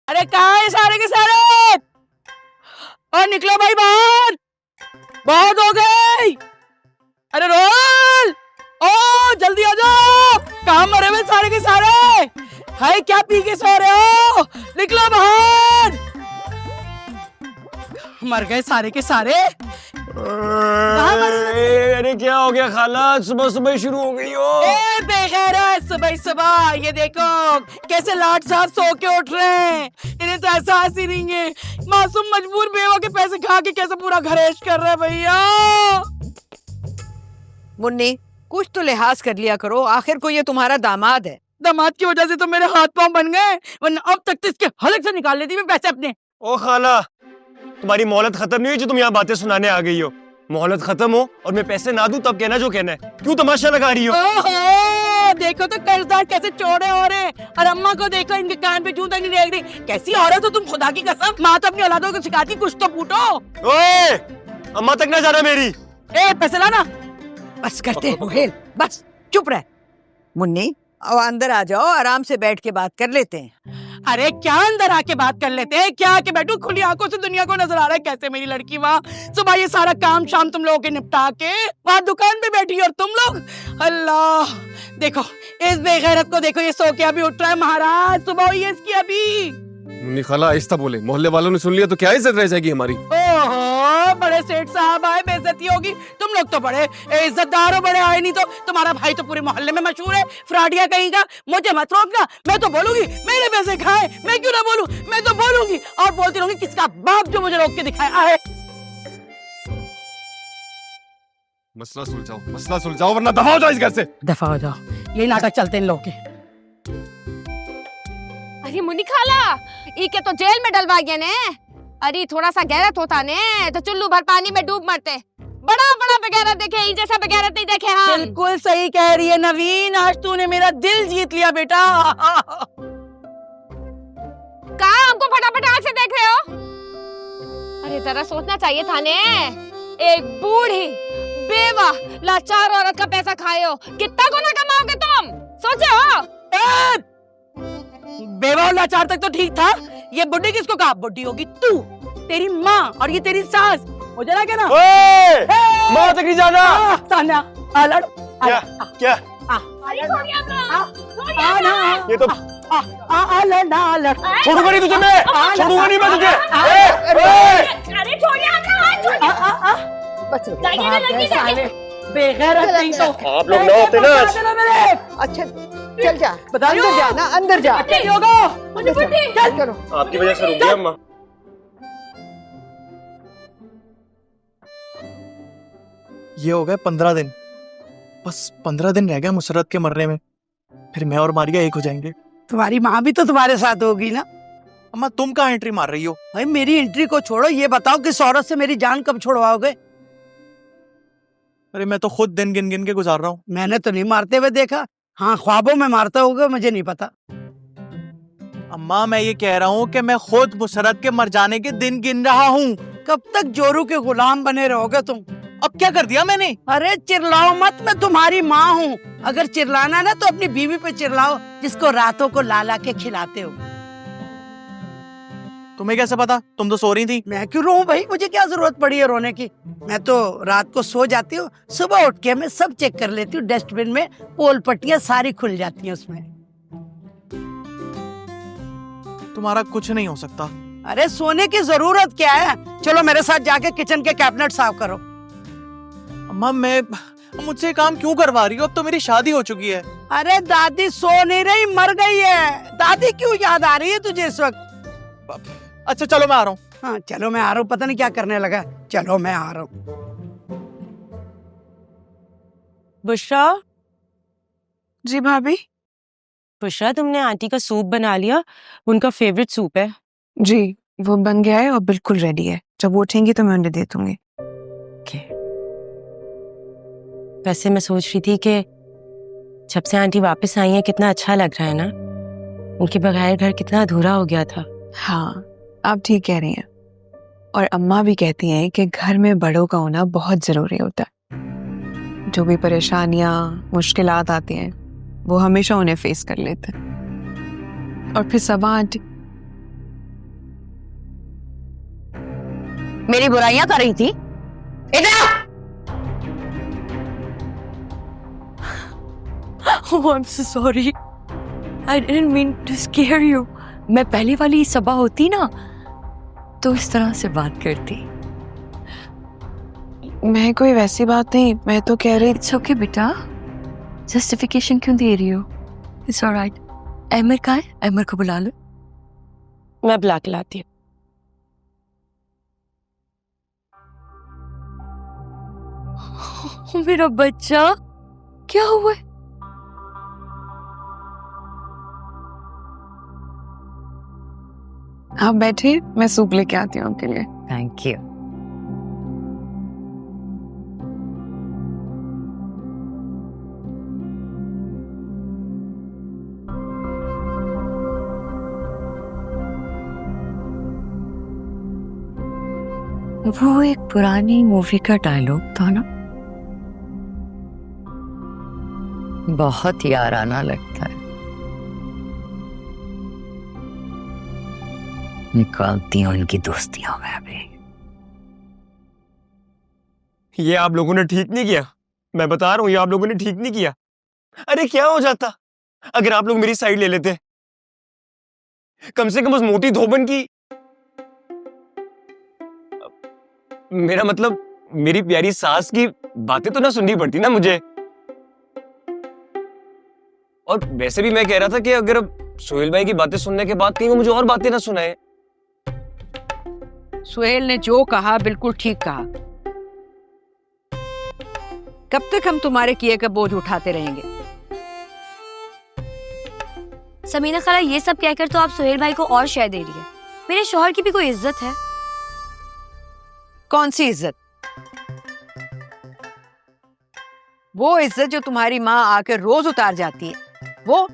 अरे कहाँ है सारे के सारे? और निकलो भाई बाहर, बहुत हो गई। अरे रोल, ओ जल्दी आ जाओ, कहाँ मरे हुए सारे के सारे? हाय क्या पी के सो रहे हो? निकलो बाहर। मर गए सारे के सारे। अरे क्या हो गया खाला, सुबह सुबह शुरू हो गई हो? ए बेगैरत, सुबह सुबह ये देखो कैसे लाट साहब सो के उठ रहे हैं। इन्हें तो एहसास ही नहीं है, मासूम मजबूर बेवा के पैसे खा के कैसे पूरा घर ऐश कर रहे हैं भैया। मुन्नी कुछ तो लिहाज कर लिया करो, आखिर को ये तुम्हारा दामाद है। दामाद की वजह से तो मेरे हाथ पांव बन गए, वरना अब तक तो इसके हलक से निकाल लेती मैं पैसे अपने। ओ खाला, तुम्हारी मोहलत खत्म नहीं हुई जो तुम यहाँ बातें सुनाने आ गई हो। मोहलत खत्म हो और मैं पैसे ना दूं तब कहना जो कहना है। क्यों तमाशा लगा रही हो? ओहो, देखो तो कर्जदार कैसे चौड़े हो रहे हैं, और अम्मा को देखो इनके कान पे जूं तक नहीं रेंग रही। कैसी औरत हो तुम, खुदा की कसम। माँ तो अपनी औलादों को सिखाती कुछ तो फूटो। ओए, अम्मा तक ना जाना मेरी। ए पैसे लाना। बस करते हो हेल, बस चुप रह। मुन्नी अब अंदर आ जाओ, आराम से बैठ के बात कर लेते हैं। अरे क्या अंदर आके बात कर लेते हैं, क्या आके बैठू, खुली आंखों से दुनिया को नजर आ रहा है कैसे मेरी लड़की वहाँ सुबह ये सारा काम शाम तुम लोगों के निपटा के वहाँ दुकान पे बैठी और तुम लोग। अल्लाह, देखो इस बेगैरत को देखो, ये सो के अभी उठ रहा है। महाराज सुबह हुई है इसकी अभी। मुन्नी खाला आहिस्ता बोले, मोहल्ले वालों ने सुन लिया तो क्या इज्जत रह जाएगी हमारी। ओहो, बड़े सेठ साहब आए, बेइज्जती होगी। तुम लोग तो बड़े इज्जतदार हो, बड़े आए नहीं तो तुम्हारा भाई तो पूरे मोहल्ले में मशहूर है, फ्रॉडिया कहेगा। मुझे मत रोकना, मैं तो बोलूंगी मेरे पैसे खाए, मैं क्यों ना बोलूं, मैं तो बोलूंगी और बोलती रहूंगी। किसका बाप जो मुझे रोक के दिखाए आए। मसला सुलझाओ वरना दफा हो जाओ इस घर से। दफा हो जाओ, यही नाटक चलते इन लोग के। अरे मुन्नी खाला, इके तो जेल में डलवा गए ने। अरे थोड़ा सा गैरत होता ने तो चुल्लू भर पानी में डूब मरते। बड़ा बड़ा बगैरत देखे, ई जैसा बगैरत नहीं देखे हम। बिल्कुल सही कह रही है नवीन, आज तूने मेरा दिल जीत लिया बेटा। कहाँ हमको फटाफट आँख से देख रहे हो? अरे जरा सोचना चाहिए था ने। एक बूढ़ी बेवा लाचार औरत का पैसा खाए हो, कितना गुना कमाओगे तुम, सोचे हो? बेवा और लाचार तक तो ठीक था, ये बुड्ढी किसको कहा? बुड्ढी होगी तू, तेरी माँ और ये तेरी सास। मुझे ना क्या ना माँ तक नहीं जाना। सान्या अलड़। क्या क्या? ये तो छोड़ूंगा नहीं तुझे, मैं छोड़ूंगा नहीं मैं तुझे। अरे छोड़िए, बेगैरत नहीं तो आप लोग ना होते ना। अच्छा चल जा, बताइयो। अंदर जा ना, अंदर जा। चल करो। आपकी वजह से रुक गया अम्मा। ये हो गए 15 दिन, बस 15 दिन रह गए मुसरत के मरने में, फिर मैं और मारिया एक हो जाएंगे। तुम्हारी माँ भी तो तुम्हारे साथ होगी ना। अम्मा तुम कहाँ एंट्री मार रही हो? भाई मेरी एंट्री को छोड़ो, ये बताओ किस औरत से मेरी जान कब छुड़वाओगे? अरे मैं तो खुद दिन गिन गिन के गुजार रहा हूँ। मैंने तो नहीं मारते हुए देखा। हाँ ख्वाबों में मारता होगा, मुझे नहीं पता। अम्मा मैं ये कह रहा हूँ कि मैं खुद मुसरत के मर जाने के दिन गिन रहा हूँ। कब तक जोरू के गुलाम बने रहोगे तुम? अब क्या कर दिया मैंने? अरे चिल्लाओ मत, मैं तुम्हारी माँ हूँ। अगर चिल्लाना ना तो अपनी बीवी पे चिल्लाओ, जिसको रातों को लाला के खिलाते हो। तुम्हें कैसे पता? तुम तो सो रही थी। मैं क्यों रोऊं भाई, मुझे क्या जरूरत पड़ी है रोने की? मैं तो रात को सो जाती हूँ, सुबह उठ के मैं सब चेक कर लेती हूँ। डस्टबिन में पोल पट्टियाँ सारी खुल जाती हैं उसमें। तुम्हारा कुछ नहीं हो सकता। अरे सोने की जरूरत क्या है? चलो मेरे साथ जाके किचन के कैबिनेट साफ करो। अम्मा मैं मुझसे काम क्यों करवा रही हो? अब तो मेरी शादी हो चुकी है। अरे दादी सो नहीं रही, मर गई है। दादी क्यों याद आ रही है तुझे इस वक्त? अच्छा चलो मैं आ रहा हूँ। हाँ चलो मैं आ रहा हूँ, पता नहीं क्या करने लगा। चलो मैं आ रहा हूँ। बुशरा। जी भाभी। बुशरा तुमने आंटी का सूप बना लिया, उनका फेवरेट सूप है। जी वो बन गया है और बिल्कुल रेडी है, जब वो उठेंगी तो मैं उन्हें दे दूंगी। वैसे मैं सोच रही थी कि जब से आंटी वापस आई है कितना अच्छा लग रहा है ना, उनके बगैर घर कितना अधूरा हो गया था। हाँ आप ठीक कह रही हैं, और अम्मा भी कहती हैं कि घर में बड़ों का होना बहुत जरूरी होता है। जो भी परेशानियां मुश्किलात आती हैं वो हमेशा उन्हें फेस कर लेते हैं। और फिर सबा आंटी मेरी बुराइयां कर रही थी। इधर Oh, I'm so sorry. I didn't mean to scare you. मैं पहली वाली सबा होती ना तो इस तरह से बात करती। मैं कोई वैसी बात नहीं, मैं तो कह रही It's okay बेटा। जस्टिफिकेशन क्यों दे रही हो? It's alright. अहमर कहाँ है? अहमर को बुला लो। मैं बुला के लाती हूँ। मेरा बच्चा क्या हुआ है? आप बैठिए, मैं सूप लेके आती हूँ आपके लिए। Thank you. वो एक पुरानी मूवी का डायलॉग था ना, बहुत याराना लगता है। निकालती हूँ इनकी दोस्तियों में अभी। ये आप लोगों ने ठीक नहीं किया, मैं बता रहा हूँ, ये आप लोगों ने ठीक नहीं किया। अरे क्या हो जाता अगर आप लोग मेरी साइड ले लेते, कम से कम उस मोटी धोबन की, मेरा मतलब मेरी प्यारी सास की बातें तो ना सुननी पड़ती ना मुझे। और वैसे भी मैं कह रहा था कि अगर अब सोहेल भाई की बातें सुनने के बाद कहीं वो मुझे और बातें ना सुनाए। सुहेल ने जो कहा बिल्कुल ठीक कहा। कब तक हम तुम्हारे किए का बोझ उठाते रहेंगे? समीना खाला, ये सब कहकर तो आप सुहेल भाई को और शय दे रही है। मेरे शौहर की भी कोई इज्जत है? कौन सी इज्जत? वो इज्जत जो तुम्हारी माँ आकर रोज उतार जाती है, वो?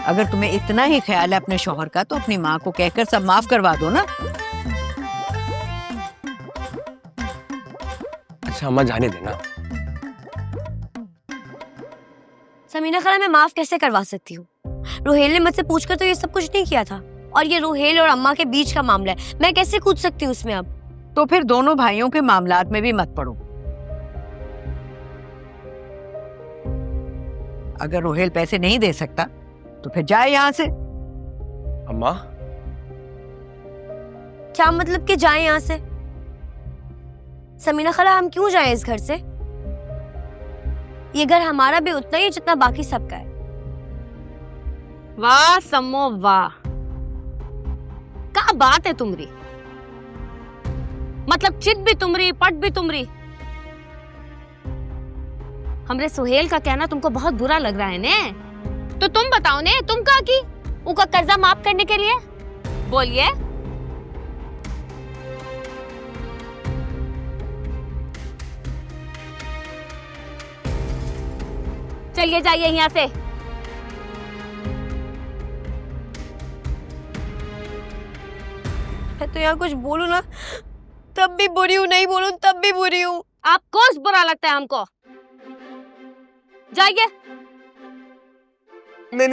अगर तुम्हें इतना ही ख्याल है अपने शौहर का तो अपनी माँ को कहकर सब माफ करवा दो ना। अच्छा अम्मा जाने देना। समीना खाला, मैं माफ कैसे करवा सकती हूँ? रोहेल ने मुझसे पूछकर तो ये सब कुछ नहीं किया था, और ये रोहेल और अम्मा के बीच का मामला है, मैं कैसे कूद सकती हूँ उसमें? अब तो फिर दोनों भाइयों के मामलात में भी मत पड़ो। अगर रोहेल पैसे नहीं दे सकता तो फिर जाए यहाँ से। अम्मा क्या मतलब कि जाए यहाँ से? समीना खाला, हम क्यों जाएं इस घर से? ये घर हमारा भी उतना ही जितना बाकी सबका है। वाह सम्मो वाह, क्या बात है तुमरी, मतलब चित भी तुमरी, पट भी तुमरी। हमरे सुहेल का कहना तुमको बहुत बुरा लग रहा है ने? तो तुम बताओ ने, तुम कहा की उनका कर्जा माफ करने के लिए? बोलिए। चलिए जाइए यहाँ से। मैं तो यहाँ कुछ बोलूं ना तब भी बुरी हूँ, नहीं बोलूं तब भी बुरी हूँ। आपको बुरा लगता है हमको? जाइए। नहीं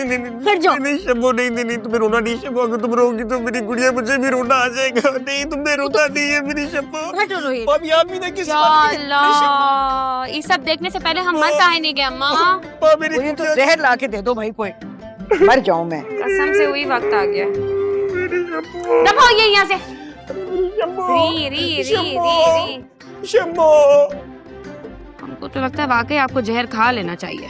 फिर जाओ। नहीं शम्भू, नहीं तुम्हें रोना नहीं शम्भू, अगर तुम रोगी तो मेरी गुड़िया, मुझे भी रोना आ जाएगा। नहीं तुमने रोना नहीं है मेरी शम्भू। हटो रोहित। भाभी आप भी ना किसी बात की- अल्लाह, ये सब देखने से पहले हम मर काहे नहीं गए अम्मा? मेरी मुझे तो गुड़िया- जहर ला के दे दो भाई, कोई मर जाऊं मैं। कसम से वही वक्त आ गया। मेरी शम्भू, दफा होइए यहाँ से। मेरी शम्भू, री री री री री। शम्भू। हमको तो लगता है वाकई आपको जहर खा लेना चाहिए।